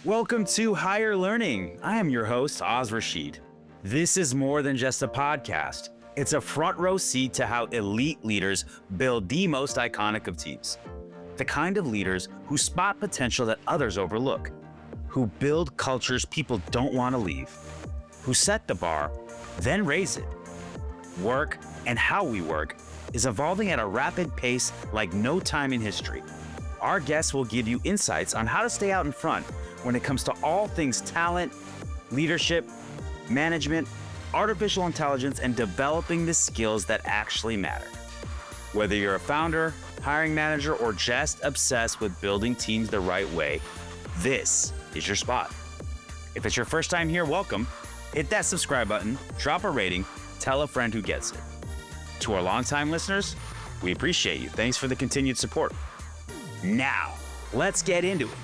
Welcome to Higher Learning. I am your host, Oz Rashid. This is more than just a podcast. It's a front row seat to how elite leaders build the most iconic of teams. The kind of leaders who spot potential that others overlook, who build cultures people don't want to leave, who set the bar, then raise it. Work and how we work is evolving at a rapid pace like no time in history. Our guests will give you insights on how to stay out in front when it comes to all things talent, leadership, management, artificial intelligence, and developing the skills that actually matter. Whether you're a founder, hiring manager, or just obsessed with building teams the right way, this is your spot. If it's your first time here, welcome. Hit that subscribe button, drop a rating, tell a friend who gets it. To our longtime listeners, we appreciate you. Thanks for the continued support. Now, let's get into it.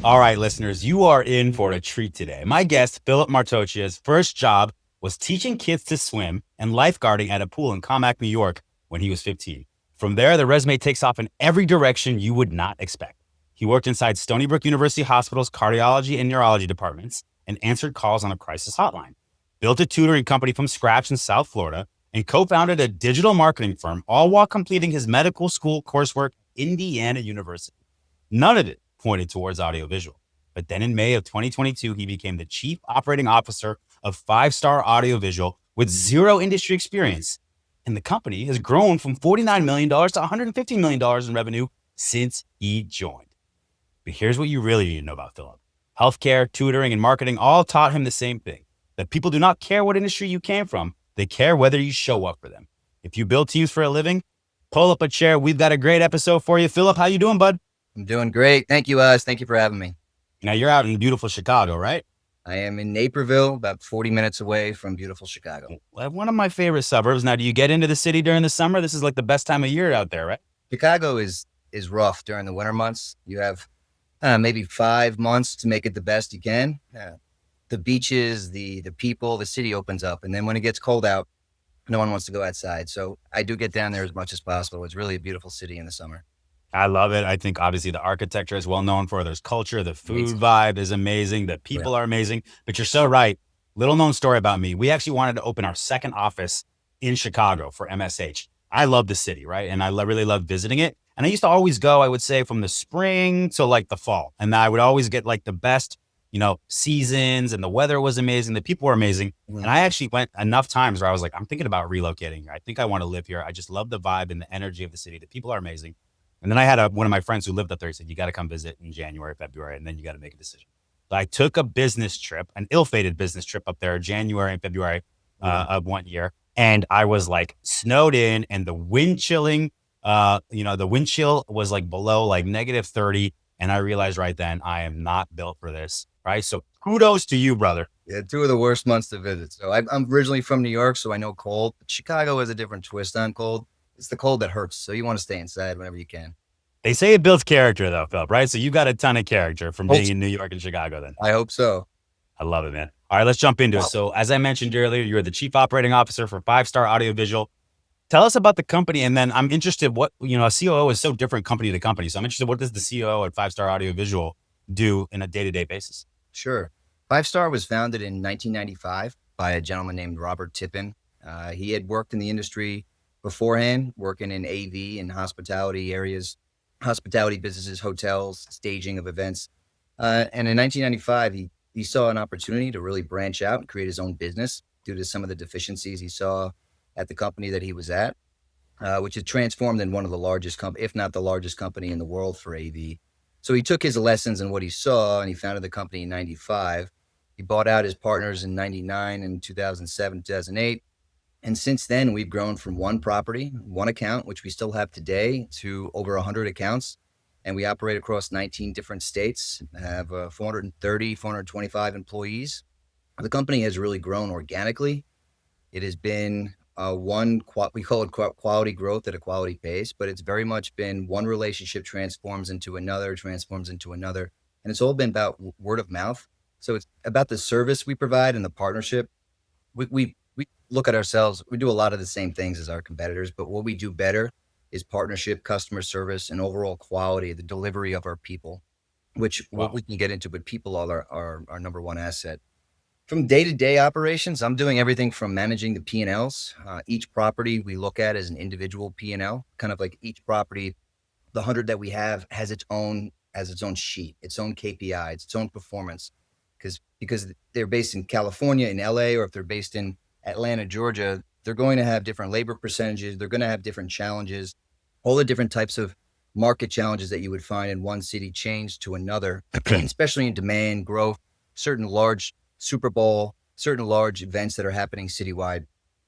All right, listeners, you are in for a treat today. My guest, Philip Martoccia's first job was teaching kids to swim and lifeguarding at a pool in Commack, New York when he was 15. From there, the resume takes off in every direction you would not expect. He worked inside Stony Brook University Hospital's cardiology and neurology departments and answered calls on a crisis hotline, built a tutoring company from scratch in South Florida, and co-founded a digital marketing firm, all while completing his medical school coursework at Indiana University. None of it pointed towards audiovisual. But then in May of 2022, he became the chief operating officer of Five-Star AudioVisual with zero industry experience. And the company has grown from $49 million to $150 million in revenue since he joined. But here's what you really need to know about Philip. Healthcare, tutoring, and marketing all taught him the same thing, that people do not care what industry you came from. They care whether you show up for them. If you build teams for a living, pull up a chair. We've got a great episode for you. Philip, how you doing, bud? I'm doing great. Thank you, Oz. Thank you for having me. Now, you're out in beautiful Chicago, right? I am in Naperville, about 40 minutes away from beautiful Chicago. One of my favorite suburbs. Now, do you get into the city during the summer? This is like the best time of year out there, right? Chicago is rough during the winter months. You have maybe 5 months to make it the best you can. The beaches, the people, the city opens up. And then when it gets cold out, no one wants to go outside. So I do get down there as much as possible. It's really a beautiful city in the summer. I love it. I think obviously the architecture is well known for. There's culture. The food vibe is amazing. The people are amazing. But you're so right. Little known story about me. We actually wanted to open our second office in Chicago for MSH. I love the city, right? And I really love visiting it. And I used to always go, I would say, from the spring to like the fall. And I would always get like the best, seasons, and the weather was amazing. The people were amazing. And I actually went enough times where I was like, I'm thinking about relocating here. I think I want to live here. I just love the vibe and the energy of the city. The people are amazing. And then I had one of my friends who lived up there. He said, you got to come visit in January, February, and then you got to make a decision. So I took a business trip, an ill-fated business trip up there, January and February of one year. And I was like snowed in, and the wind chilling, the wind chill was like below like negative 30. And I realized right then, I am not built for this, right? So kudos to you, brother. Yeah, 2 of the worst months to visit. So I'm originally from New York, so I know cold. But Chicago has a different twist on cold. It's the cold that hurts. So you want to stay inside whenever you can. They say it builds character though, Philip, right? So you got a ton of character from being in New York and Chicago then. I hope so. I love it, man. All right, let's jump into it. So as I mentioned earlier, you're the chief operating officer for Five-Star AudioVisual. Tell us about the company. And then I'm interested a COO is so different company to company. So I'm interested, what does the COO at Five-Star AudioVisual do in a day-to-day basis? Sure. Five-Star was founded in 1995 by a gentleman named Robert Tippin. He had worked in the industry beforehand, working in AV and hospitality areas, hospitality businesses, hotels, staging of events. And in 1995, he saw an opportunity to really branch out and create his own business due to some of the deficiencies he saw at the company that he was at, which had transformed in one of the largest if not the largest company in the world for AV. So he took his lessons and what he saw, and he founded the company in 95. He bought out his partners in 99 and 2007, 2008. And since then, we've grown from one property, one account, which we still have today, to over 100 accounts. And we operate across 19 different states, have 425 employees. The company has really grown organically. It has been we call it quality growth at a quality pace, but it's very much been one relationship transforms into another. And it's all been about word of mouth. So it's about the service we provide and the partnership. We look at ourselves, we do a lot of the same things as our competitors, but what we do better is partnership, customer service, and overall quality, the delivery of our people. which what Wow. we can get into, but people are our number one asset. From day-to-day operations, I'm doing everything from managing the P&Ls. Each property we look at as an individual P&L, kind of like each property, the 100 that we have has its own sheet, its own KPIs, its own performance. Because they're based in California, in LA, or if they're based in Atlanta, Georgia, they're going to have different labor percentages. They're going to have different challenges, all the different types of market challenges that you would find in one city change to another, especially in demand, growth, certain large Super Bowl, certain large events that are happening citywide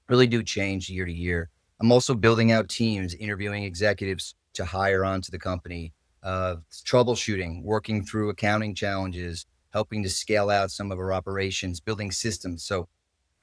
really do change year to year. I'm also building out teams, interviewing executives to hire onto the company, troubleshooting, working through accounting challenges, helping to scale out some of our operations, building systems. So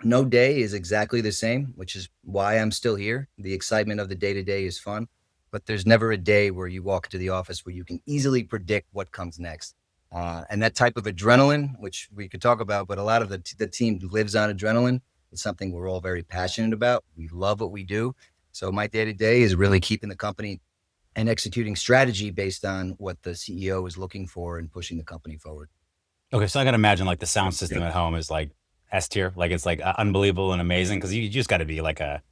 no day is exactly the same, which is why I'm still here. The excitement of the day to day is fun, but there's never a day where you walk into the office where you can easily predict what comes next. And that type of adrenaline, which we could talk about, but a lot of the team lives on adrenaline. It's something we're all very passionate about. We love what we do. So my day to day is really keeping the company and executing strategy based on what the CEO is looking for and pushing the company forward. Okay, so I gotta imagine like the sound system at home is like S tier, like it's like unbelievable and amazing because you just got to be like a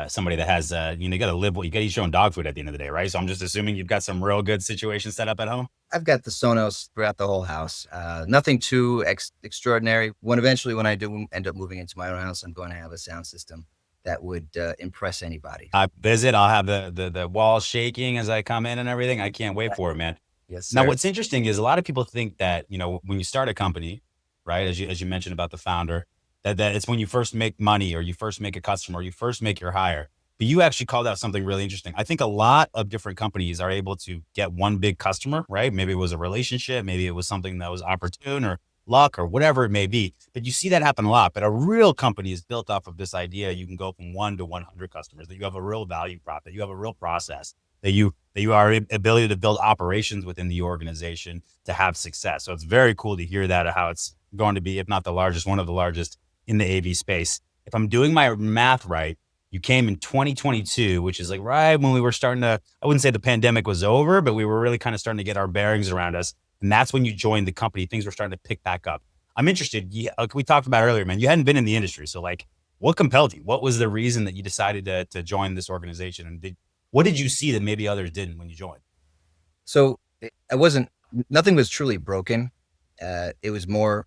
somebody that has you got to live what you got to eat your own dog food at the end of the day, right? So I'm just assuming you've got some real good situations set up at home. I've got the Sonos throughout the whole house. Nothing too extraordinary. When I do end up moving into my own house, I'm going to have a sound system that would impress anybody. I visit, I'll have the walls shaking as I come in and everything. I can't wait for it, man. Yes, Now, sir. what's interesting is a lot of people think that, when you start a company, right, as you mentioned about the founder, that it's when you first make money or you first make a customer or you first make your hire. But you actually called out something really interesting. I think a lot of different companies are able to get one big customer, right? Maybe it was a relationship, maybe it was something that was opportune or luck or whatever it may be. But you see that happen a lot. But a real company is built off of this idea you can go from 1 to 100 customers, that you have a real value prop, that you have a real process, that you are ability to build operations within the organization to have success. So it's very cool to hear that, how it's going to be, if not the largest, one of the largest in the AV space. If I'm doing my math right, you came in 2022, which is like right when we were starting to, I wouldn't say the pandemic was over, but we were really kind of starting to get our bearings around us. And that's when you joined the company. Things were starting to pick back up. I'm interested. Like we talked about earlier, man, you hadn't been in the industry. So like, what compelled you? What was the reason that you decided to join this organization? And what did you see that maybe others didn't when you joined? So nothing was truly broken. It was more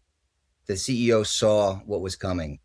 the CEO saw what was coming.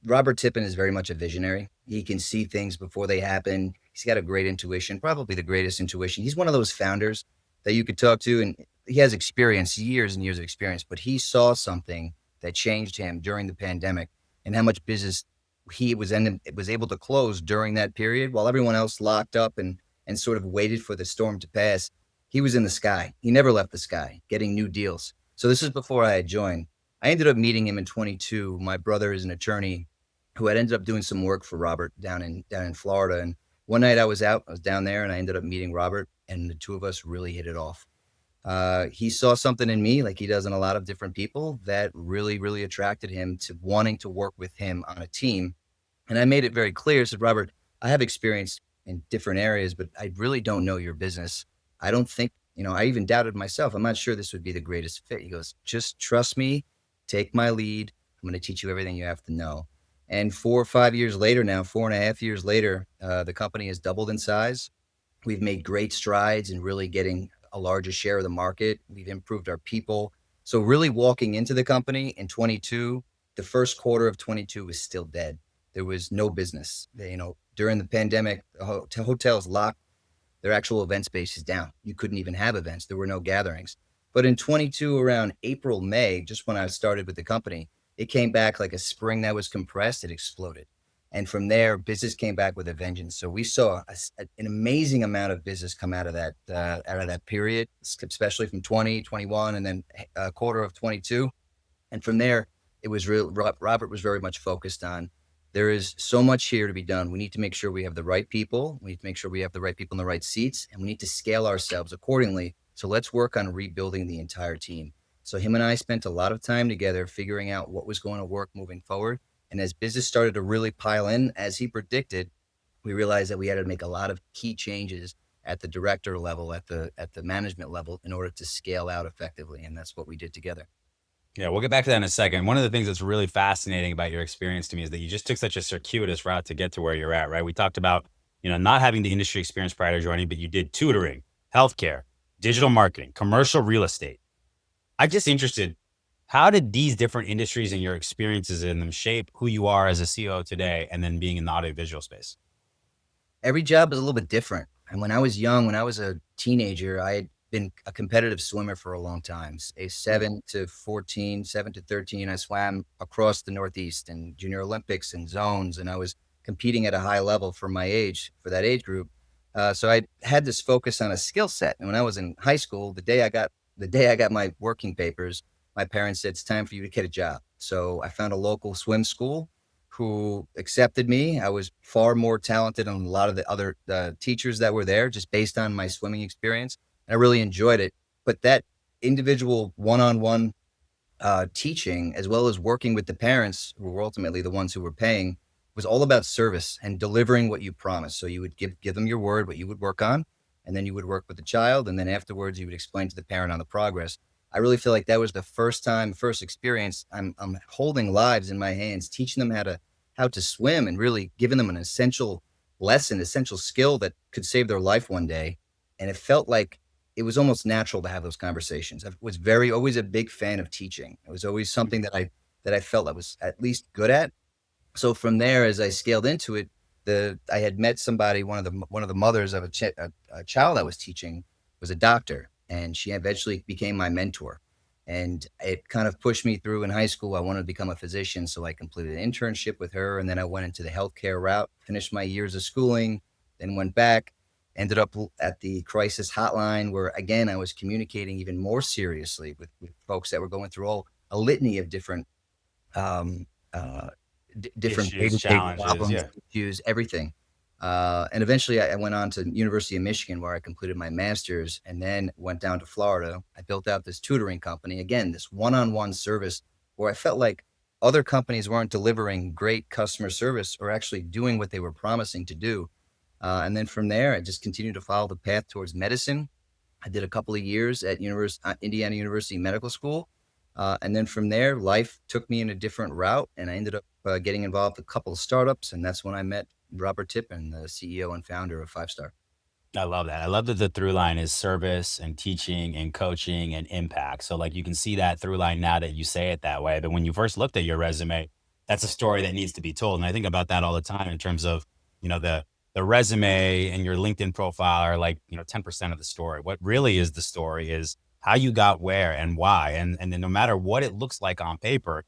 Robert Tippin is very much a visionary. He can see things before they happen. He's got a great intuition, probably the greatest intuition. He's one of those founders that you could talk to, and he has experience, years and years of experience, but he saw something that changed him during the pandemic and how much business he was able to close during that period while everyone else locked up and sort of waited for the storm to pass. He was in the sky. He never left the sky, getting new deals. So this is before I had joined. I ended up meeting him in 22. My brother is an attorney who had ended up doing some work for Robert down in Florida. And one night I was down there and I ended up meeting Robert, and the two of us really hit it off. He saw something in me, like he does in a lot of different people, that really, really attracted him to wanting to work with him on a team. And I made it very clear, said, Robert, I have experience in different areas, but I really don't know your business. I don't think, I even doubted myself. I'm not sure this would be the greatest fit. He goes, just trust me, take my lead. I'm going to teach you everything you have to know. And 4 or 5 years later now, 4.5 years later, the company has doubled in size. We've made great strides in really getting a larger share of the market. We've improved our people. So really walking into the company in 22, the first quarter of 22 was still dead. There was no business. During the pandemic, hotels locked their actual event spaces down. You couldn't even have events. There were no gatherings. But in 22, around April, May, just when I started with the company, it came back like a spring that was compressed. It exploded. And from there, business came back with a vengeance. So we saw an amazing amount of business come out of that period, especially from 20, 21, and then a quarter of 22. And from there, it was real. Robert was very much focused on, there is so much here to be done. We need to make sure we have the right people. We need to make sure we have the right people in the right seats, and we need to scale ourselves accordingly. So let's work on rebuilding the entire team. So him and I spent a lot of time together figuring out what was going to work moving forward. And as business started to really pile in, as he predicted, we realized that we had to make a lot of key changes at the director level, at the management level, in order to scale out effectively. And that's what we did together. Yeah, we'll get back to that in a second. One of the things that's really fascinating about your experience to me is that you just took such a circuitous route to get to where you're at, right? We talked about, not having the industry experience prior to joining, but you did tutoring, healthcare, digital marketing, commercial real estate. I'm just interested, how did these different industries and your experiences in them shape who you are as a CEO today and then being in the audiovisual space? Every job is a little bit different. And when I was young, when I was a teenager, I had been a competitive swimmer for a long time. A 7 to 14, 7 to 13, I swam across the Northeast in junior Olympics and zones, and I was competing at a high level for my age, for that age group. So I had this focus on a skill set. And when I was in high school, the day I got my working papers, my parents said, it's time for you to get a job. So I found a local swim school who accepted me. I was far more talented than a lot of the other teachers that were there, just based on my swimming experience. And I really enjoyed it. But that individual one-on-one teaching, as well as working with the parents, who were ultimately the ones who were paying, was all about service and delivering what you promised. So you would give them your word, what you would work on, and then you would work with the child. And then afterwards, you would explain to the parent on the progress. I really feel like that was the first experience. I'm holding lives in my hands, teaching them how to swim, and really giving them an essential lesson, essential skill that could save their life one day. And it felt like it was almost natural to have those conversations. I was always a big fan of teaching. It was always something that I felt I was at least good at. So from there, as I scaled into it, I had met somebody, one of the mothers of a child I was teaching was a doctor, and she eventually became my mentor. And it kind of pushed me through in high school. I wanted to become a physician, so I completed an internship with her, and then I went into the healthcare route, finished my years of schooling, then went back, ended up at the crisis hotline, where again I was communicating even more seriously with folks that were going through a litany of different different Issues, day-to-day challenges, problems, yeah. issues, everything. And eventually I went on to University of Michigan, where I completed my master's, and then went down to Florida. I built out this tutoring company, again, this one-on-one service, where I felt like other companies weren't delivering great customer service or actually doing what they were promising to do. And then from there, I just continued to follow the path towards medicine. I did a couple of years at Indiana University Medical School. And then from there, life took me in a different route, and I ended up getting involved with a couple of startups. And that's when I met Robert Tippin, the CEO and founder of Five-Star. I love that. I love that the through line is service and teaching and coaching and impact. So like you can see that through line now that you say it that way. But when you first looked at your resume, that's a story that needs to be told. And I think about that all the time in terms of, the resume and your LinkedIn profile are like, 10% of the story. What really is the story is how you got where and why. And then no matter what it looks like on paper,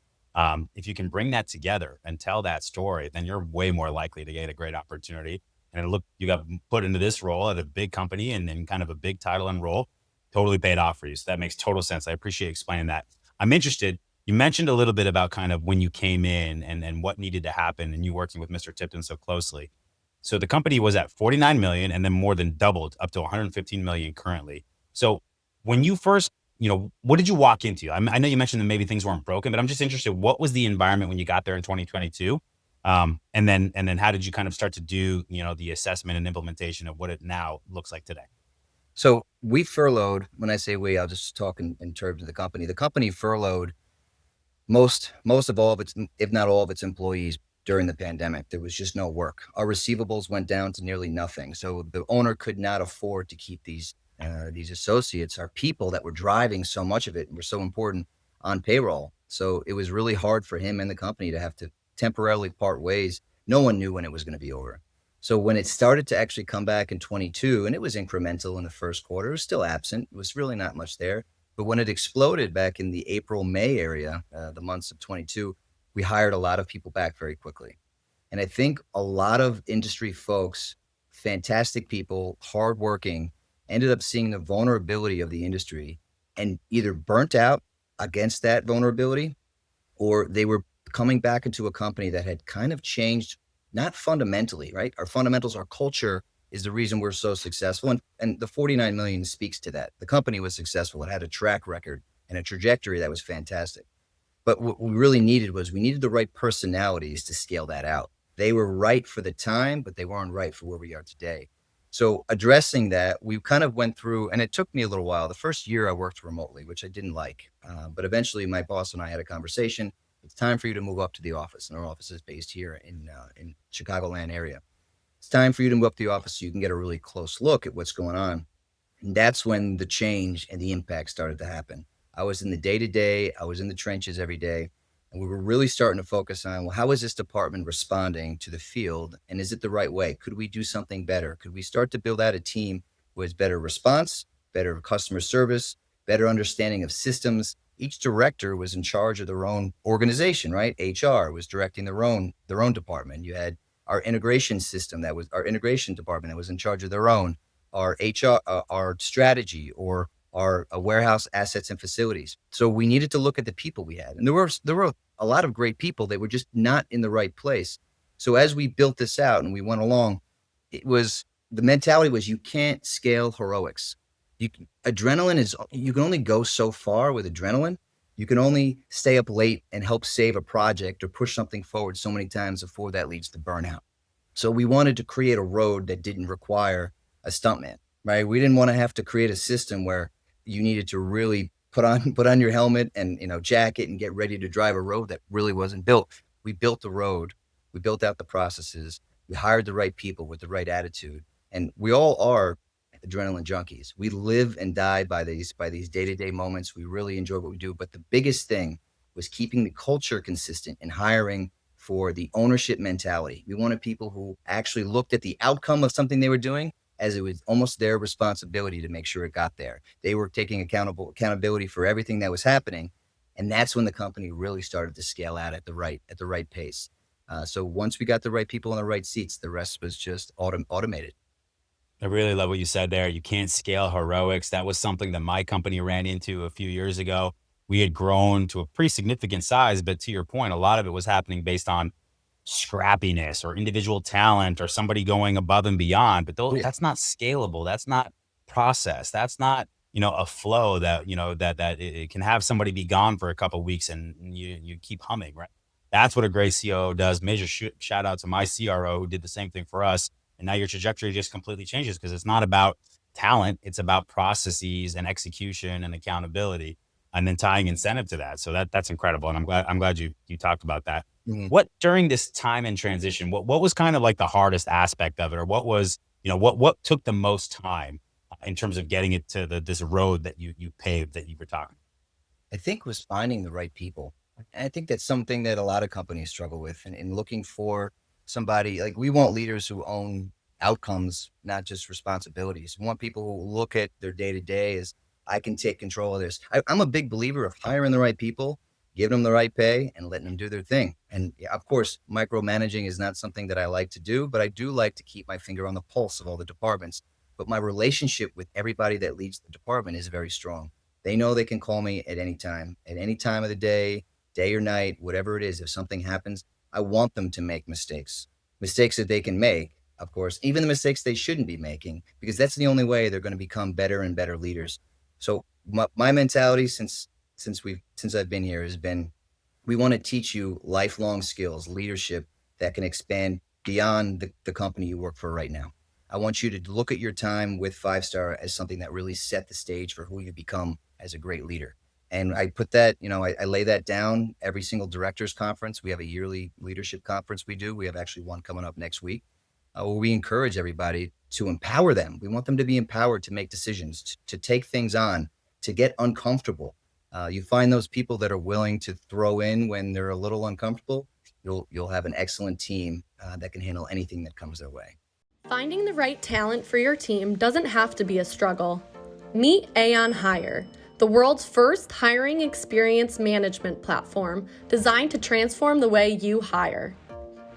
if you can bring that together and tell that story, then you're way more likely to get a great opportunity. And look, you got put into this role at a big company and kind of a big title and role, totally paid off for you. So that makes total sense. I appreciate you explaining that. I'm interested. You mentioned a little bit about kind of when you came in and what needed to happen and you working with Mr. Tipton so closely. So the company was at 49 million and then more than doubled up to 115 million currently. So when you first, what did you walk into? I know you mentioned that maybe things weren't broken, but I'm just interested. What was the environment when you got there in 2022? And then how did you kind of start to do, the assessment and implementation of what it now looks like today? So we furloughed. When I say we, I'll just talk in terms of the company. The company furloughed most of all of its, if not all of its employees during the pandemic. There was just no work. Our receivables went down to nearly nothing. So the owner could not afford to keep these associates, our people that were driving so much of it and were so important, on payroll. So it was really hard for him and the company to have to temporarily part ways. No one knew when it was going to be over. So when it started to actually come back in 22, and it was incremental in the first quarter, it was still absent. It was really not much there. But when it exploded back in the April, May area, the months of 22, we hired a lot of people back very quickly. And I think a lot of industry folks, fantastic people, hardworking, ended up seeing the vulnerability of the industry and either burnt out against that vulnerability, or they were coming back into a company that had kind of changed, not fundamentally, right? Our fundamentals, our culture is the reason we're so successful. And the 49 million speaks to that. The company was successful. It had a track record and a trajectory that was fantastic. But what we really needed was we needed the right personalities to scale that out. They were right for the time, but they weren't right for where we are today. So addressing that, we kind of went through, and it took me a little while. The first year I worked remotely, which I didn't like. But eventually my boss and I had a conversation. It's time for you to move up to the office. And our office is based here in Chicagoland area. It's time for you to move up to the office so you can get a really close look at what's going on. And that's when the change and the impact started to happen. I was in the day-to-day, I was in the trenches every day, and we were really starting to focus on, well, how is this department responding to the field? And is it the right way? Could we do something better? Could we start to build out a team with better response, better customer service, better understanding of systems? Each director was in charge of their own organization, right? HR was directing their own department. You had our integration system, that was our integration department, that was in charge of their own, our HR, our strategy, or our warehouse assets and facilities. So we needed to look at the people we had. And there were a lot of great people that were just not in the right place. So as we built this out and we went along, the mentality was, you can't scale heroics. Adrenaline is, you can only go so far with adrenaline. You can only stay up late and help save a project or push something forward so many times before that leads to burnout. So we wanted to create a road that didn't require a stuntman, right? We didn't want to have to create a system where you needed to really put on your helmet and, jacket and get ready to drive a road that really wasn't built. We built the road. We built out the processes. We hired the right people with the right attitude. And we all are adrenaline junkies. We live and die by these day-to-day moments. We really enjoy what we do. But the biggest thing was keeping the culture consistent and hiring for the ownership mentality. We wanted people who actually looked at the outcome of something they were doing as it was almost their responsibility to make sure it got there. They were taking accountability for everything that was happening. And that's when the company really started to scale out at the right pace. So once we got the right people in the right seats, the rest was just automated. I really love what you said there. You can't scale heroics. That was something that my company ran into a few years ago. We had grown to a pretty significant size, but to your point, a lot of it was happening based on scrappiness or individual talent or somebody going above and beyond. But that's not scalable. That's not process. That's not, a flow that, that it can have somebody be gone for a couple of weeks and you keep humming, right? That's what a great COO does. Major shout out to my CRO who did the same thing for us. And now your trajectory just completely changes because it's not about talent. It's about processes and execution and accountability, and then tying incentive to that. So that's incredible. And I'm glad you talked about that. Mm-hmm. What, during this time in transition, what was kind of like the hardest aspect of it, or what was, what took the most time in terms of getting it to this road that you paved that you were talking? I think was finding the right people. And I think that's something that a lot of companies struggle with, and looking for somebody. Like, we want leaders who own outcomes, not just responsibilities. We want people who look at their day-to-day as, I can take control of this. I'm a big believer of hiring the right people, giving them the right pay, and letting them do their thing. And of course, micromanaging is not something that I like to do, but I do like to keep my finger on the pulse of all the departments. But my relationship with everybody that leads the department is very strong. They know they can call me at any time of the day or night, whatever it is. If something happens, I want them to make mistakes that they can make, of course, even the mistakes they shouldn't be making, because that's the only way they're going to become better and better leaders. So my mentality since I've been here has been, we want to teach you lifelong skills, leadership that can expand beyond the company you work for right now. I want you to look at your time with 5-Star as something that really set the stage for who you become as a great leader. And I put that, I lay that down every single directors conference. We have a yearly leadership conference we do. We have actually one coming up next week, where we encourage everybody to empower them. We want them to be empowered to make decisions, to take things on, to get uncomfortable. You find those people that are willing to throw in when they're a little uncomfortable, you'll have an excellent team that can handle anything that comes their way. Finding the right talent for your team doesn't have to be a struggle. Meet Aon Hire, the world's first hiring experience management platform designed to transform the way you hire.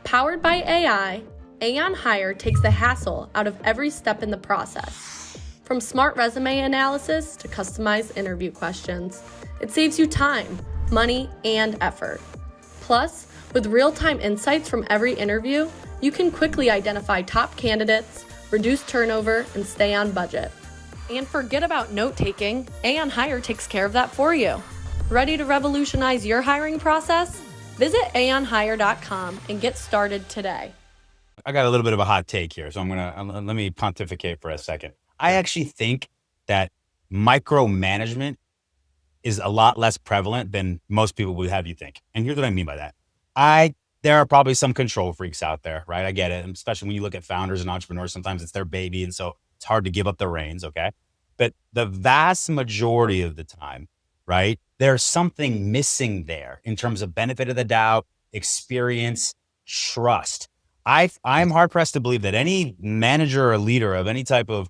Powered by AI, Aon Hire takes the hassle out of every step in the process. From smart resume analysis to customized interview questions, it saves you time, money, and effort. Plus, with real-time insights from every interview, you can quickly identify top candidates, reduce turnover, and stay on budget. And forget about note-taking, Aon Hire takes care of that for you. Ready to revolutionize your hiring process? Visit aonhire.com and get started today. I got a little bit of a hot take here, so let me pontificate for a second. I actually think that micromanagement is a lot less prevalent than most people would have you think. And here's what I mean by that. There are probably some control freaks out there, right? I get it. And especially when you look at founders and entrepreneurs, sometimes it's their baby. And so it's hard to give up the reins. Okay. But the vast majority of the time, right, there's something missing there in terms of benefit of the doubt, experience, trust. I'm hard pressed to believe that any manager or leader of any type of,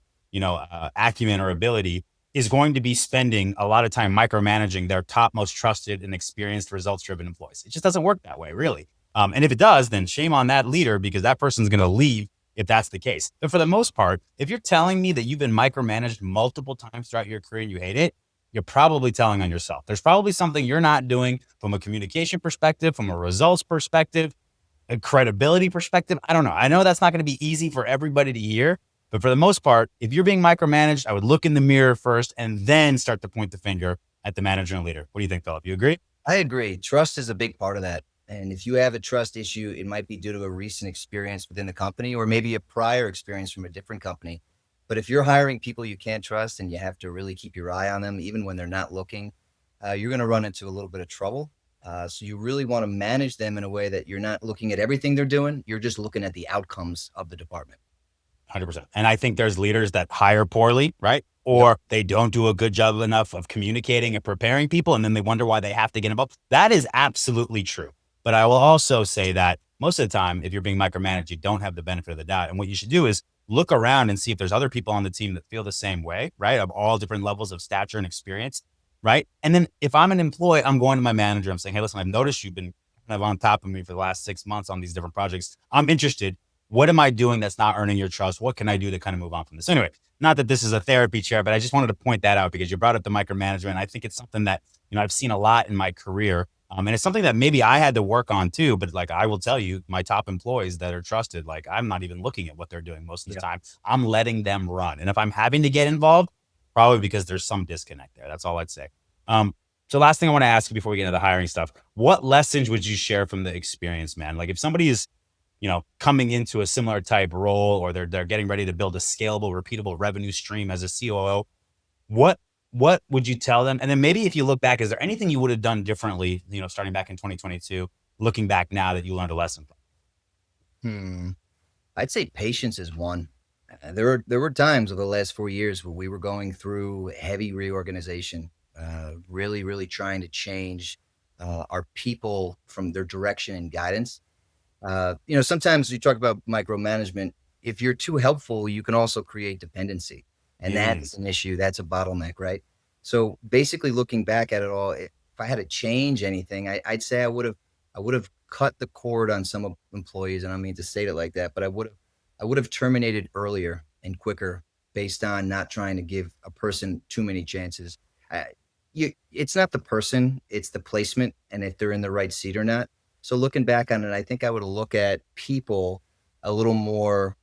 acumen or ability is going to be spending a lot of time micromanaging their top, most trusted and experienced results-driven employees. It just doesn't work that way, really. And if it does, then shame on that leader, because that person's going to leave if that's the case. But for the most part, if you're telling me that you've been micromanaged multiple times throughout your career and you hate it, you're probably telling on yourself. There's probably something you're not doing from a communication perspective, from a results perspective, a credibility perspective. I don't know. I know that's not going to be easy for everybody to hear. But for the most part, if you're being micromanaged, I would look in the mirror first and then start to point the finger at the manager and leader. What do you think, Philip? You agree? I agree. Trust is a big part of that. And if you have a trust issue, it might be due to a recent experience within the company or maybe a prior experience from a different company. But if you're hiring people you can't trust and you have to really keep your eye on them, even when they're not looking, you're going to run into a little bit of trouble. So you really want to manage them in a way that you're not looking at everything they're doing. You're just looking at the outcomes of the department. 100%. And I think there's leaders that hire poorly, right? Or they don't do a good job enough of communicating and preparing people, and then they wonder why they have to get involved. That is absolutely true. But I will also say that most of the time, if you're being micromanaged, you don't have the benefit of the doubt. And what you should do is look around and see if there's other people on the team that feel the same way, right? Of all different levels of stature and experience, right? And then if I'm an employee, I'm going to my manager. I'm saying, hey, listen, I've noticed you've been kind of on top of me for the last 6 months on these different projects. I'm interested. What am I doing that's not earning your trust? What can I do to kind of move on from this? Anyway, not that this is a therapy chair, but I just wanted to point that out because you brought up the micromanagement. I think it's something that, I've seen a lot in my career. And it's something that maybe I had to work on too, but like, I will tell you, my top employees that are trusted, like I'm not even looking at what they're doing most of the time. I'm letting them run. And if I'm having to get involved, probably because there's some disconnect there. That's all I'd say. So last thing I want to ask you before we get into the hiring stuff, what lessons would you share from the experience, man? Like if somebody is, coming into a similar type role, or they're getting ready to build a scalable, repeatable revenue stream as a COO, what would you tell them? And then maybe if you look back, is there anything you would have done differently, starting back in 2022, looking back now that you learned a lesson from? I'd say patience is one. There were times over the last 4 years where we were going through heavy reorganization, really, really trying to change our people from their direction and guidance. Sometimes you talk about micromanagement. If you're too helpful, you can also create dependency. And that's an issue. That's a bottleneck, right? So basically looking back at it all, if I had to change anything, I'd say I would have cut the cord on some employees. And I mean to state it like that, but I would have terminated earlier and quicker based on not trying to give a person too many chances. It's not the person, it's the placement and if they're in the right seat or not. So looking back on it, I think I would look at people a little more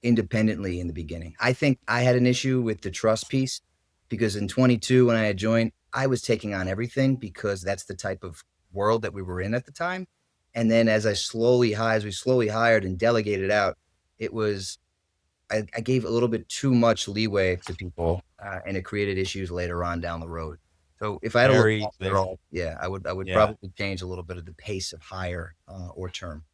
independently in the beginning. I think I had an issue with the trust piece because in 22, when I had joined, I was taking on everything because that's the type of world that we were in at the time. And then as we slowly hired and delegated out, I gave a little bit too much leeway to people and it created issues later on down the road. So if I had to look at it all, I would probably change a little bit of the pace of hire or term.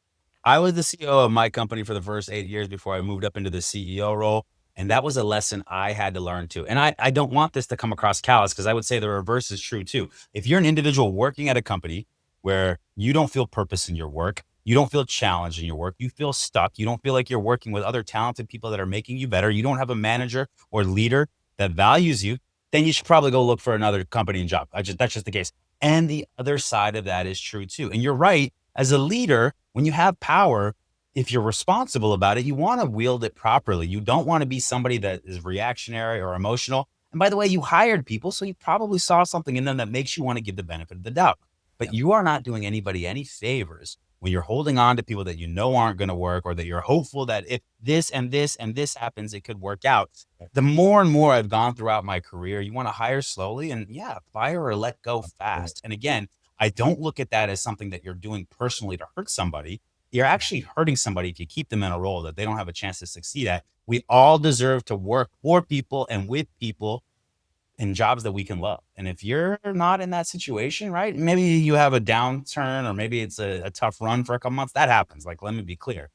I was the CEO of my company for the first 8 years before I moved up into the CEO role. And that was a lesson I had to learn too. And I don't want this to come across callous because I would say the reverse is true too. If you're an individual working at a company where you don't feel purpose in your work, you don't feel challenged in your work, you feel stuck, you don't feel like you're working with other talented people that are making you better, you don't have a manager or leader that values you, then you should probably go look for another company and job. That's just the case. And the other side of that is true too. And you're right. As a leader, when you have power, if you're responsible about it, you want to wield it properly. You don't want to be somebody that is reactionary or emotional. And by the way, you hired people, so you probably saw something in them that makes you want to give the benefit of the doubt. But you are not doing anybody any favors when you're holding on to people that you know aren't going to work, or that you're hopeful that if this and this and this happens, it could work out. The more and more I've gone throughout my career, you want to hire slowly and fire or let go fast. And again, I don't look at that as something that you're doing personally to hurt somebody. you're actually hurting somebody if you keep them in a role that they don't have a chance to succeed at. We all deserve to work for people and with people in jobs that we can love. And if you're not in that situation, right, maybe you have a downturn or maybe it's a tough run for a couple months. That happens. Like, let me be clear.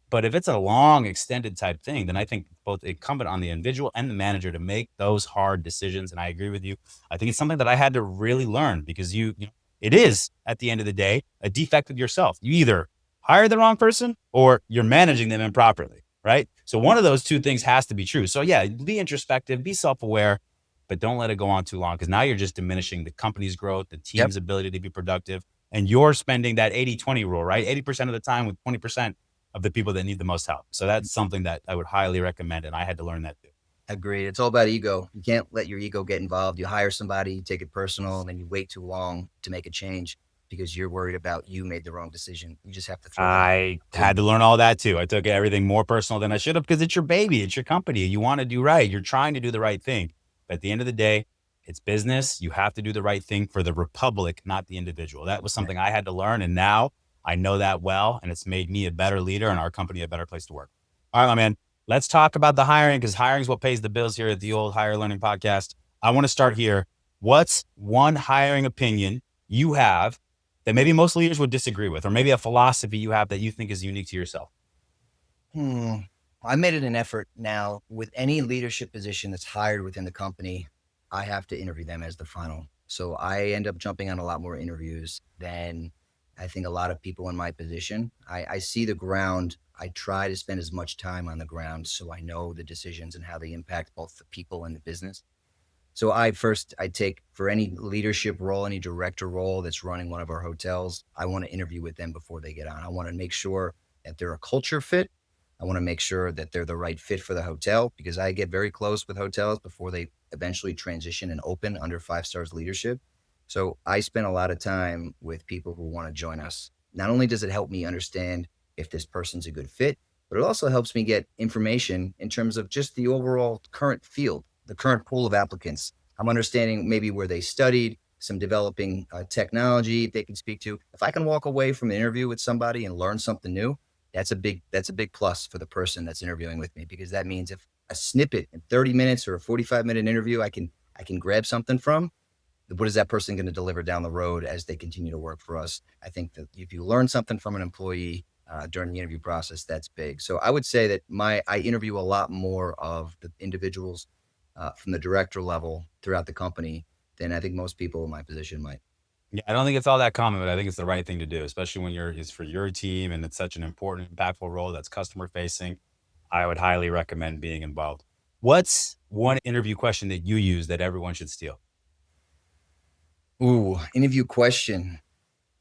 But if it's a long, extended type thing, then I think both incumbent on the individual and the manager to make those hard decisions. And I agree with you. I think it's something that I had to really learn because it is at the end of the day a defect with yourself. You either hire the wrong person or you're managing them improperly, right? So one of those two things has to be true. So yeah, be introspective, be self-aware, but don't let it go on too long because now you're just diminishing the company's growth, the team's ability to be productive, and you're spending that 80-20 rule, right? 80% of the time with 20% of the people that need the most help. So that's something that I would highly recommend. And I had to learn that too. Agreed. It's all about ego. You can't let your ego get involved. You hire somebody, you take it personal, and then you wait too long to make a change because you're worried about you made the wrong decision. You just have to throw that. I had to learn all that too. I took everything more personal than I should have because it's your baby. It's your company. You want to do right. You're trying to do the right thing. But at the end of the day, it's business. You have to do the right thing for the republic, not the individual. That was something I had to learn. And now I know that well, and it's made me a better leader and our company a better place to work. All right, my man, let's talk about the hiring because hiring is what pays the bills here at the Old Hire Learning Podcast. I want to start here. What's one hiring opinion you have that maybe most leaders would disagree with, or maybe a philosophy you have that you think is unique to yourself? I made it an effort now with any leadership position that's hired within the company, I have to interview them as the final. So I end up jumping on a lot more interviews than I think a lot of people in my position. I see the ground. I try to spend as much time on the ground so I know the decisions and how they impact both the people and the business. So I take for any leadership role, any director role that's running one of our hotels, I want to interview with them before they get on. I want to make sure that they're a culture fit. I want to make sure that they're the right fit for the hotel because I get very close with hotels before they eventually transition and open under Five Star's leadership. So I spend a lot of time with people who want to join us. Not only does it help me understand if this person's a good fit, but it also helps me get information in terms of just the overall current field, the current pool of applicants. I'm understanding maybe where they studied, some developing technology they can speak to. If I can walk away from an interview with somebody and learn something new, that's a big plus for the person that's interviewing with me, because that means if a snippet in 30 minutes or a 45-minute interview, I can grab something from, what is that person going to deliver down the road as they continue to work for us? I think that if you learn something from an employee during the interview process, that's big. So I would say that I interview a lot more of the individuals from the director level throughout the company than I think most people in my position might. Yeah, I don't think it's all that common, but I think it's the right thing to do, especially when it's for your team and it's such an important, impactful role that's customer facing. I would highly recommend being involved. What's one interview question that you use that everyone should steal? Ooh, interview question.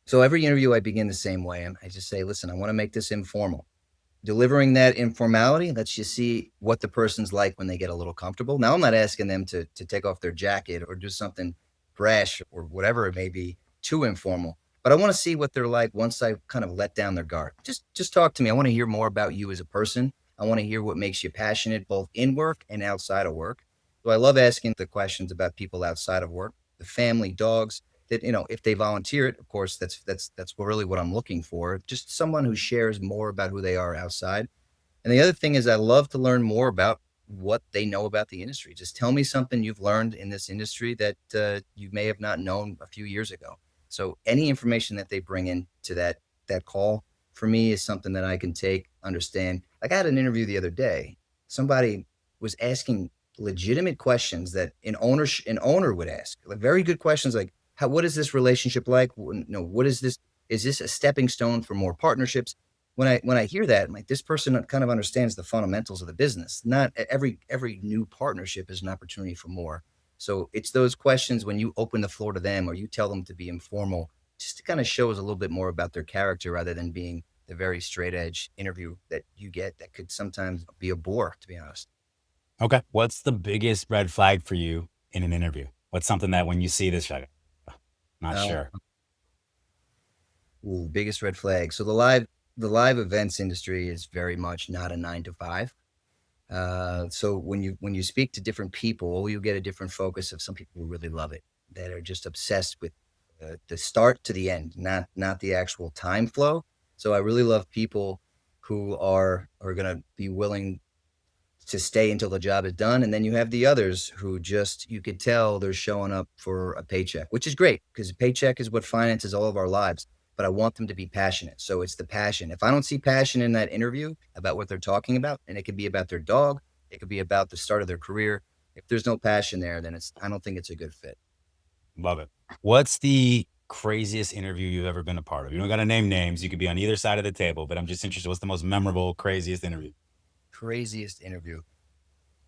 So every interview I begin the same way. I just say, listen, I want to make this informal. Delivering that informality lets you see what the person's like when they get a little comfortable. Now, I'm not asking them to take off their jacket or do something brash or whatever it may be, too informal. But I want to see what they're like once I kind of let down their guard. Just talk to me. I want to hear more about you as a person. I want to hear what makes you passionate, both in work and outside of work. So I love asking the questions about people outside of work, the family, dogs. That, if they volunteer it, of course, that's really what I'm looking for. Just someone who shares more about who they are outside. And the other thing is I love to learn more about what they know about the industry. Just tell me something you've learned in this industry that you may have not known a few years ago. So any information that they bring into that call for me is something that I can take, understand. Like I had an interview the other day. Somebody was asking legitimate questions that an owner would ask, like very good questions, like, what is this relationship like? What is this? Is this a stepping stone for more partnerships? When I hear that, I'm like, this person kind of understands the fundamentals of the business. Not every new partnership is an opportunity for more. So it's those questions when you open the floor to them or you tell them to be informal, just to kind of shows a little bit more about their character rather than being the very straight edge interview that you get that could sometimes be a bore, to be honest. Okay. What's the biggest red flag for you in an interview? What's something that when you see this, you're like, not sure. Biggest red flag. So the live events industry is very much not a 9 to 5. So when you speak to different people, you get a different focus of some people who really love it, that are just obsessed with the start to the end, not the actual time flow. So I really love people who are going to be willing to stay until the job is done. And then you have the others who just, you could tell they're showing up for a paycheck, which is great because a paycheck is what finances all of our lives. But I want them to be passionate. So it's the passion. If I don't see passion in that interview about what they're talking about, and it could be about their dog, it could be about the start of their career. If there's no passion there, then I don't think it's a good fit. Love it. What's the craziest interview you've ever been a part of? You don't got to name names. You could be on either side of the table, but I'm just interested. What's the most memorable, craziest interview? Craziest interview.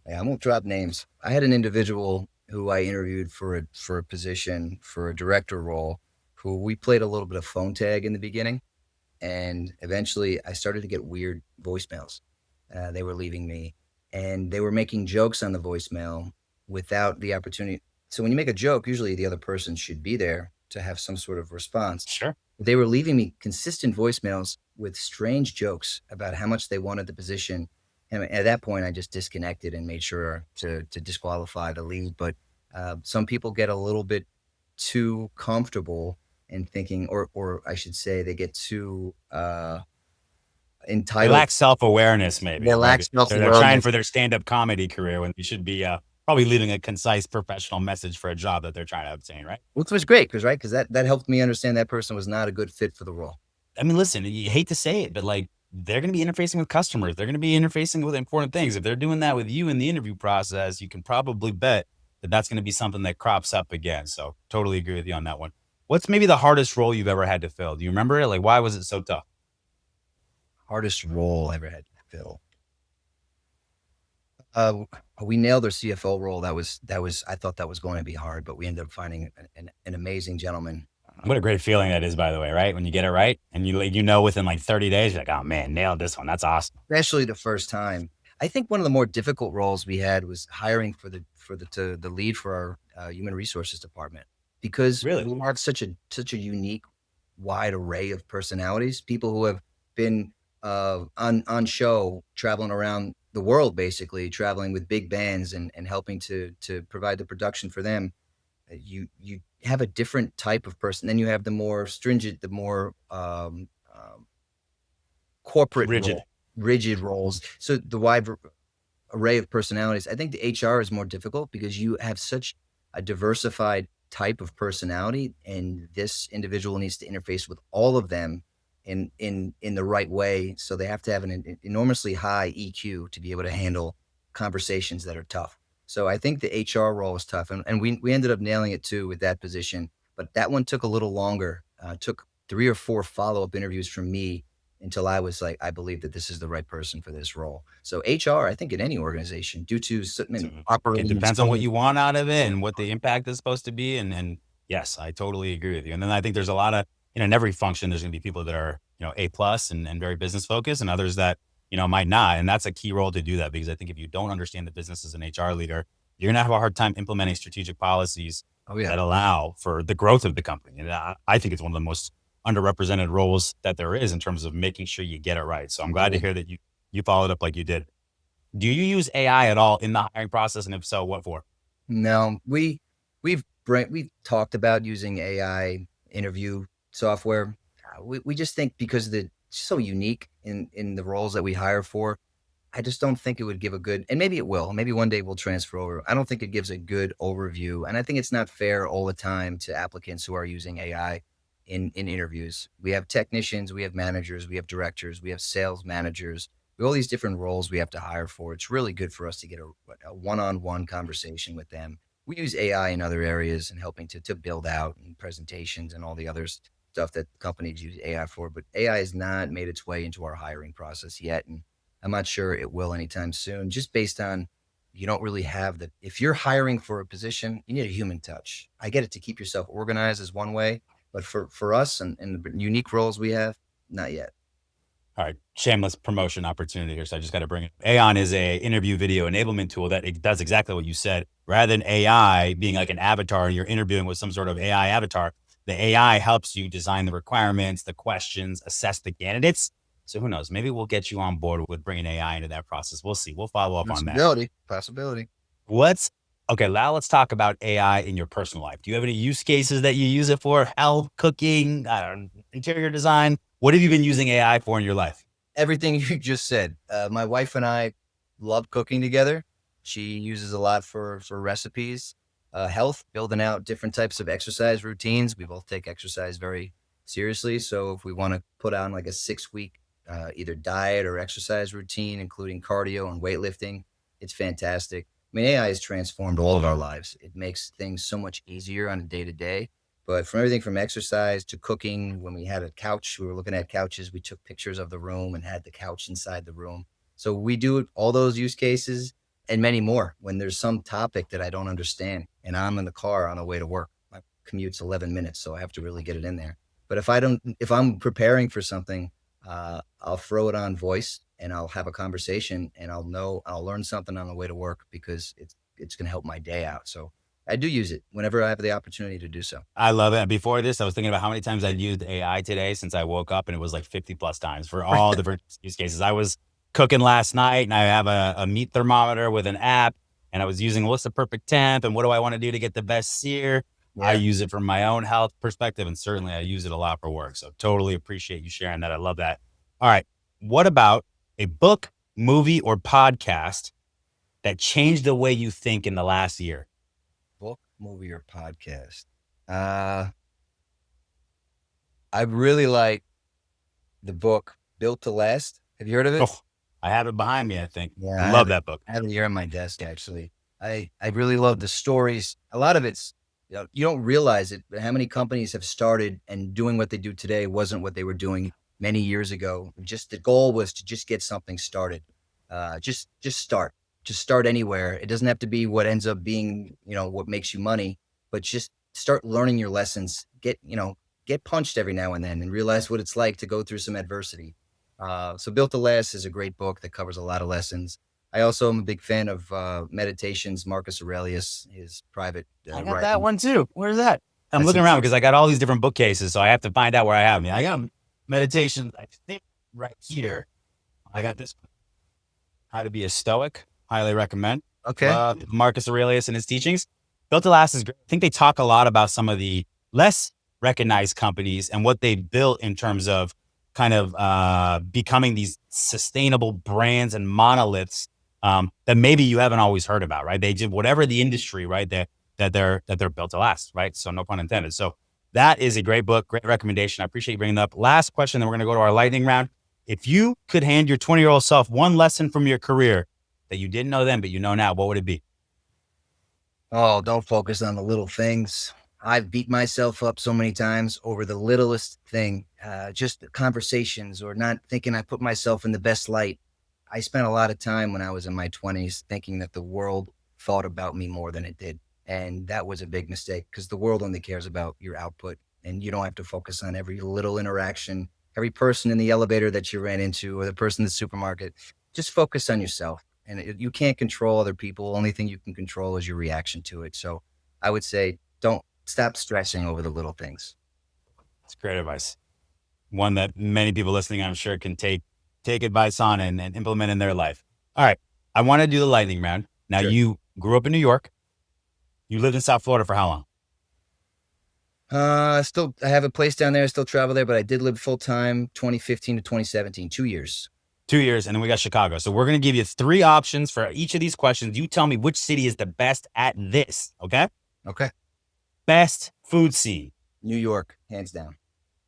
Yeah, I won't drop names. I had an individual who I interviewed for a position for a director role, who we played a little bit of phone tag in the beginning, and eventually I started to get weird voicemails. They were leaving me, and they were making jokes on the voicemail without the opportunity. So when you make a joke, usually the other person should be there to have some sort of response. Sure. They were leaving me consistent voicemails with strange jokes about how much they wanted the position. And at that point, I just disconnected and made sure to disqualify the lead. But some people get a little bit too comfortable in thinking, or I should say, they get too They entitled. lack self-awareness, maybe. They lack Maybe. They're trying self-awareness. for their stand-up comedy career when you should be probably leaving a concise professional message for a job that they're trying to obtain, right? Which was great because that helped me understand that person was not a good fit for the role. I mean, listen, you hate to say it, but like they're going to be interfacing with customers. They're going to be interfacing with important things. If they're doing that with you in the interview process, you can probably bet that that's going to be something that crops up again. So totally agree with you on that one. What's maybe the hardest role you've ever had to fill? Do you remember it? Like, why was it so tough? Hardest role I ever had to fill. We nailed our CFO role. That was. I thought that was going to be hard, but we ended up finding an amazing gentleman. What a great feeling that is, by the way, right? When you get it right and you know within like 30 days, you're like, oh man, nailed this one. That's awesome. Especially the first time. I think one of the more difficult roles we had was hiring for the lead for our human resources department, because Really? we have such a unique, wide array of personalities. People who have been on show, traveling around the world, basically traveling with big bands and helping to provide the production for them. You have a different type of person. Then you have the more stringent, the more corporate Rigid. rigid roles. So the wide array of personalities. I think the HR is more difficult because you have such a diversified type of personality, and this individual needs to interface with all of them in the right way. So they have to have an enormously high EQ to be able to handle conversations that are tough. So I think the HR role is tough, and we ended up nailing it too with that position. But that one took a little longer. Took 3 or 4 follow-up interviews from me until I was like, I believe that this is the right person for this role. So HR, I think in any organization, due to It operating, depends on what you want out of it and what the impact is supposed to be. And yes, I totally agree with you. And then I think there's a lot of, in every function, there's going to be people that are, A+ and very business focused, and others that, might not. And that's a key role to do that, because I think if you don't understand the business as an HR leader, you're going to have a hard time implementing strategic policies that allow for the growth of the company. And I think it's one of the most underrepresented roles that there is in terms of making sure you get it right. So I'm glad to hear that you followed up like you did. Do you use AI at all in the hiring process? And if so, what for? No, we've talked about using AI interview software. We just think because it's so unique in the roles that we hire for, I just don't think it would give a good, and maybe it will, maybe one day we'll transfer over. I don't think it gives a good overview. And I think it's not fair all the time to applicants who are using AI in interviews. We have technicians, we have managers, we have directors, we have sales managers. We have all these different roles we have to hire for. It's really good for us to get a one-on-one conversation with them. We use AI in other areas and helping to build out and presentations and all the other stuff that companies use AI for. But AI has not made its way into our hiring process yet. And I'm not sure it will anytime soon, just based on you don't really have if you're hiring for a position, you need a human touch. I get it, to keep yourself organized is one way, but for us and the unique roles we have, not yet. All right, shameless promotion opportunity here. So I just got to bring it. Aon is a interview video enablement tool that it does exactly what you said. Rather than AI being like an avatar, you're interviewing with some sort of AI avatar. The AI helps you design the requirements, the questions, assess the candidates. So who knows? Maybe we'll get you on board with bringing AI into that process. We'll see. We'll follow up on that. Possibility. Okay, now let's talk about AI in your personal life. Do you have any use cases that you use it for? Health, cooking, interior design? What have you been using AI for in your life? Everything you just said. My wife and I love cooking together. She uses a lot for recipes, health, building out different types of exercise routines. We both take exercise very seriously. So if we want to put on like a 6-week either diet or exercise routine, including cardio and weightlifting, it's fantastic. I mean, AI has transformed all of our lives. It makes things so much easier on a day to day. But from everything from exercise to cooking, when we had a couch, we were looking at couches, we took pictures of the room and had the couch inside the room. So we do all those use cases and many more when there's some topic that I don't understand and I'm in the car on the way to work. My commute's 11 minutes, so I have to really get it in there. But if I'm preparing for something, I'll throw it on voice and I'll have a conversation and I'll learn something on the way to work because it's going to help my day out. So I do use it whenever I have the opportunity to do so. I love it. And before this, I was thinking about how many times I'd used AI today since I woke up, and it was like 50 plus times for all different use cases. I was cooking last night and I have a meat thermometer with an app, and I was using what's the perfect temp and what do I want to do to get the best sear. I use it from my own health perspective, and certainly I use it a lot for work. So totally appreciate you sharing that. I love that. All right. What about a book, movie, or podcast that changed the way you think in the last year? Book, movie, or podcast? I really like the book Built to Last. Have you heard of it? Oh, I have it behind me, I think. Yeah, I love that book. I have it here on my desk, actually. I really love the stories. A lot of it's, you don't realize it, but how many companies have started and doing what they do today wasn't what they were doing many years ago. Just the goal was to just get something started. Just start anywhere. It doesn't have to be what ends up being, what makes you money, but just start learning your lessons. Get punched every now and then and realize what it's like to go through some adversity. So Built to Last is a great book that covers a lot of lessons. I also am a big fan of Meditations, Marcus Aurelius, his private I got writing. that one too. Where's that? I'm That's looking around because I got all these different bookcases, so I have to find out where I have them. I got Meditations, I think, right here. I got this one. How to Be a Stoic. Highly recommend. Okay. Marcus Aurelius and his teachings. Built to Last is great. I think they talk a lot about some of the less recognized companies and what they built in terms of kind of becoming these sustainable brands and monoliths that maybe you haven't always heard about, right? They did whatever the industry, right, that they're built to last, right? So no pun intended. So that is a great book, great recommendation. I appreciate you bringing that up. Last question, then we're going to go to our lightning round. If you could hand your 20-year-old self one lesson from your career that you didn't know then, but you know now, what would it be? Oh, don't focus on the little things. I've beat myself up so many times over the littlest thing, just conversations or not thinking I put myself in the best light. I spent a lot of time when I was in my 20s thinking that the world thought about me more than it did. And that was a big mistake because the world only cares about your output and you don't have to focus on every little interaction, every person in the elevator that you ran into or the person in the supermarket. Just focus on yourself. And you can't control other people. Only thing you can control is your reaction to it. So I would say, don't stop stressing over the little things. It's great advice. One that many people listening, I'm sure, can take advice on and implement in their life. All right. I want to do the lightning round. Now, Sure. You grew up in New York. You lived in South Florida for how long? I have a place down there. I still travel there, but I did live full time 2015 to 2017, 2 years. 2 years, and then we got Chicago. So we're going to give you 3 options for each of these questions. You tell me which city is the best at this, okay? Okay. Best food scene. New York, hands down.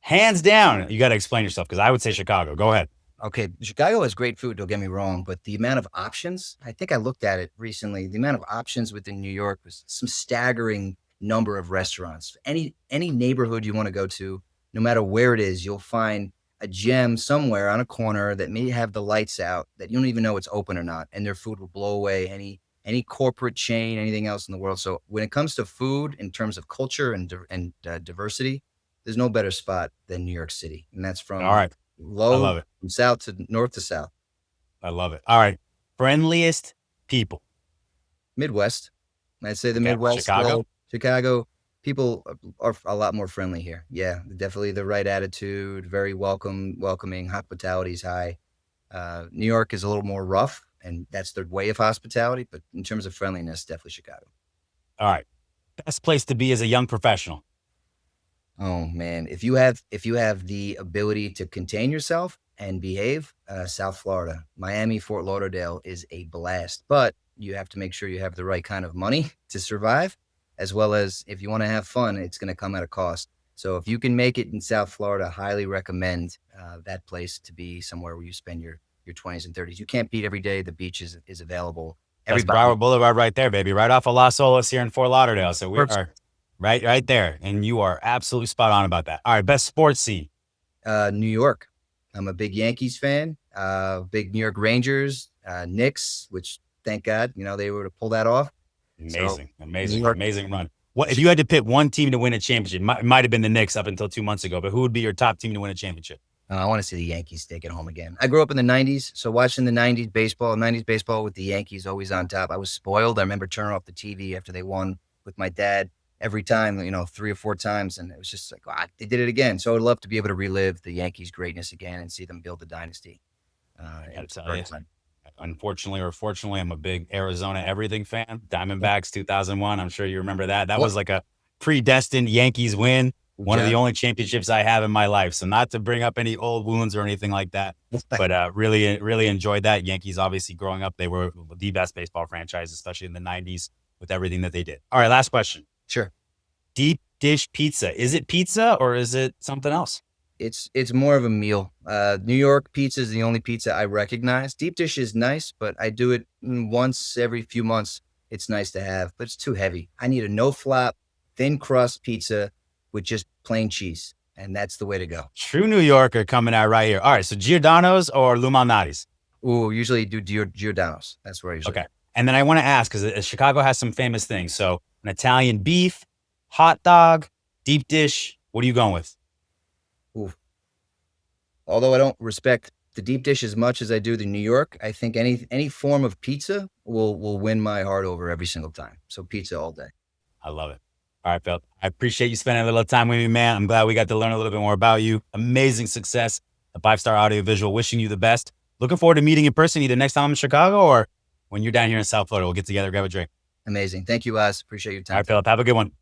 Hands down. You got to explain yourself because I would say Chicago. Go ahead. Okay. Chicago has great food. Don't get me wrong, but the amount of options, I think I looked at it recently. The amount of options within New York was some staggering number of restaurants. Any neighborhood you want to go to, no matter where it is, you'll find a gem somewhere on a corner that may have the lights out that you don't even know it's open or not. And their food will blow away any corporate chain, anything else in the world. So when it comes to food, in terms of culture and diversity, there's no better spot than New York City. And that's from All right. I love it. From south to north to south. I love it. All right. Friendliest people. Midwest. I'd say the Okay. Midwest. Chicago? Chicago. People are a lot more friendly here. Yeah, definitely the right attitude, very welcoming, hospitality is high. New York is a little more rough, and that's their way of hospitality. But in terms of friendliness, definitely Chicago. All right. Best place to be as a young professional. Oh man, if you have the ability to contain yourself and behave, South Florida, Miami, Fort Lauderdale is a blast. But you have to make sure you have the right kind of money to survive, as well as if you want to have fun, it's going to come at a cost. So if you can make it in South Florida, highly recommend that place to be somewhere where you spend your 20s and 30s. You can't beat every day. The beach is available. That's Broward Boulevard right there, baby. Right off of Las Olas here in Fort Lauderdale. So we Perfect. are right there. And you are absolutely spot on about that. All right, best sports scene. New York. I'm a big Yankees fan. Big New York Rangers, Knicks, which thank God, they were to pull that off. Amazing, So, amazing run. What if you had to pick one team to win a championship? It might have been the Knicks up until 2 months ago, but who would be your top team to win a championship? I want to see the Yankees take it home again. I grew up in the 90s, so watching the 90s baseball with the Yankees always on top. I was spoiled. I remember turning off the TV after they won with my dad every time, 3 or 4 times, and it was just like, wow, they did it again. So I'd love to be able to relive the Yankees' greatness again and see them build a dynasty. I gotta tell you, unfortunately or fortunately, I'm a big Arizona everything fan. Diamondbacks 2001. I'm sure you remember that. That was like a predestined Yankees win. One of the only championships I have in my life. So not to bring up any old wounds or anything like that, but really enjoyed that. Yankees, obviously growing up, they were the best baseball franchise, especially in the 90s with everything that they did. All right, last question. Sure. Deep dish pizza. Is it pizza or is it something else? It's more of a meal. New York pizza is the only pizza I recognize. Deep dish is nice, but I do it once every few months. It's nice to have, but it's too heavy. I need a no flop, thin crust pizza with just plain cheese. And that's the way to go. True New Yorker coming out right here. All right. So Giordano's or Lou Malnati's? Ooh, usually do Giordano's. That's where I usually. Okay. And then I want to ask, because Chicago has some famous things. So an Italian beef, hot dog, deep dish. What are you going with? Ooh. Although I don't respect the deep dish as much as I do the New York, I think any form of pizza will win my heart over every single time. So pizza all day. I love it. All right, Phil. I appreciate you spending a little time with me, man. I'm glad we got to learn a little bit more about you. Amazing success at Five-Star AudioVisual. Wishing you the best. Looking forward to meeting in person either next time I'm in Chicago or when you're down here in South Florida. We'll get together, grab a drink. Amazing. Thank you, Oz. Appreciate your time. All right, Philip. Have a good one.